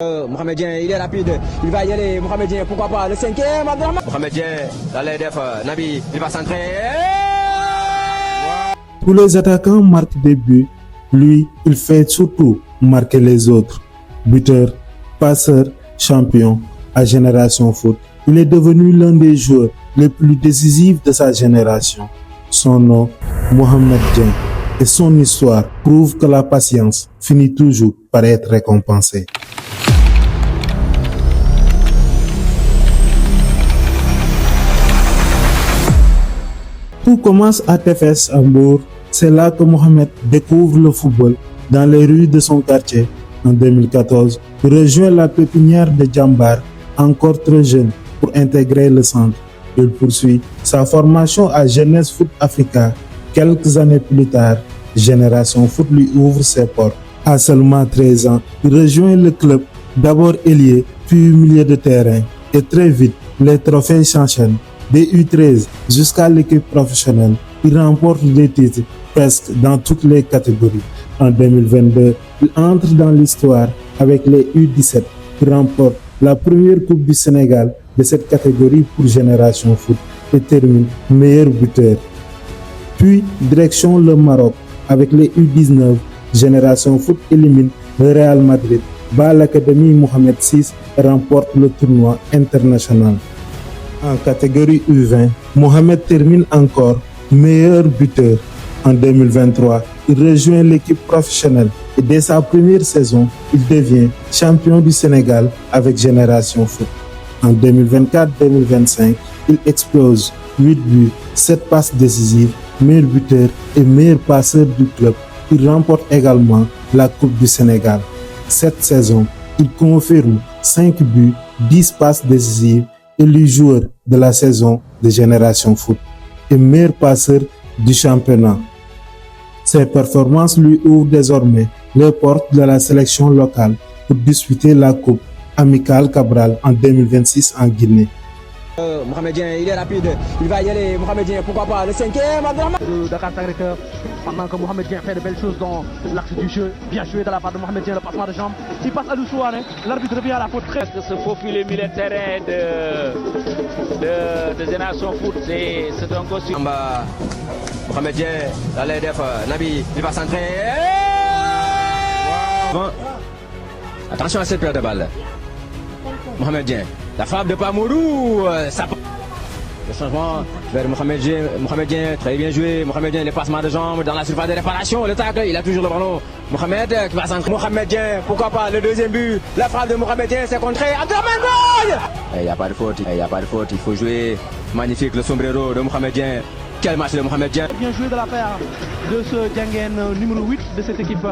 Mohamedien, il est rapide, il va y aller, Mohamedien, pourquoi pas, le cinquième, Mohamedien, dans les def, Nabi, il va centrer. Tous les attaquants marquent des buts, lui, il fait surtout marquer les autres. Buteur, passeur, champion, à Génération Foot, il est devenu l'un des joueurs les plus décisifs de sa génération. Son nom, Mohamed Dieng, et son histoire prouve que la patience finit toujours par être récompensée. Tout commence à Tefes à Mbour. C'est là que Mohamed découvre le football dans les rues de son quartier. En 2014, il rejoint la pépinière de Djambar, encore trop jeune pour intégrer le centre. Il poursuit sa formation à Jeunesse Foot Africa. Quelques années plus tard, Génération Foot lui ouvre ses portes. À seulement 13 ans, il rejoint le club, d'abord ailier, puis milieu de terrain. Et très vite, les trophées s'enchaînent. Des U13 jusqu'à l'équipe professionnelle, il remporte des titres presque dans toutes les catégories. En 2022, il entre dans l'histoire avec les U17. Il remporte la première Coupe du Sénégal de cette catégorie pour Génération Foot et termine meilleur buteur. Puis, direction le Maroc avec les U19. Génération Foot élimine le Real Madrid, bat l'Académie Mohamed VI et remporte le tournoi international. En catégorie U20, Mohamed termine encore meilleur buteur. En 2023, il rejoint l'équipe professionnelle et dès sa première saison, il devient champion du Sénégal avec Génération Foot. En 2024-2025, il explose 8 buts, 7 passes décisives, meilleur buteur et meilleur passeur du club. Il remporte également la Coupe du Sénégal. Cette saison, il confirme 5 buts, 10 passes décisives, élu joueur de la saison de Génération Foot et meilleur passeur du championnat. Ses performances lui ouvrent désormais les portes de la sélection locale pour disputer la Coupe Amicale Cabral en 2026 en Guinée. Mohamedien, il est rapide, il va y aller, Mohamedien, pourquoi pas, le cinquième, Dakar Sacré-Cœur, pendant que Mohamedien fait de belles choses dans l'axe du jeu, bien joué de la part de Mohamedien, le passement de jambes, il passe à Doussouane, l'arbitre revient à la faute. Ce faufilé milieu de terrain de Génération Foot, c'est un gosse. Mohamedien, dans les def, Nabi, il va centrer. Attention à cette paire de balles. Mohamedien, la frappe de Pamourou, ça... Le changement vers Mohamedien, très bien joué. Mohamedien, les passements de jambes dans la surface de réparation. Le tacle, il a toujours le ballon. Mohamed qui va centrer. Mohamedien, pourquoi pas le deuxième but. La frappe de Mohamedien, c'est contré. Il n'y a pas de faute, il faut jouer. Magnifique le sombrero de Mohamedien. Quel match de Mohamedien. Bien joué de la part de ce Djengen numéro 8 de cette équipe.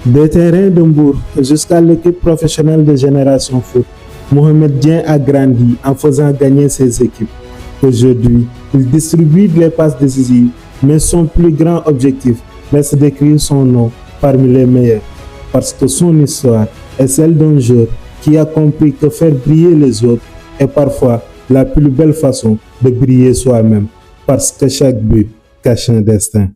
Des terrains de Mbour jusqu'à l'équipe professionnelle de Génération Foot, Mohamed Dieng a grandi en faisant gagner ses équipes. Aujourd'hui, il distribue les passes décisives, mais son plus grand objectif reste d'écrire son nom parmi les meilleurs, parce que son histoire est celle d'un joueur qui a compris que faire briller les autres est parfois la plus belle façon de briller soi-même, parce que chaque but cache un destin.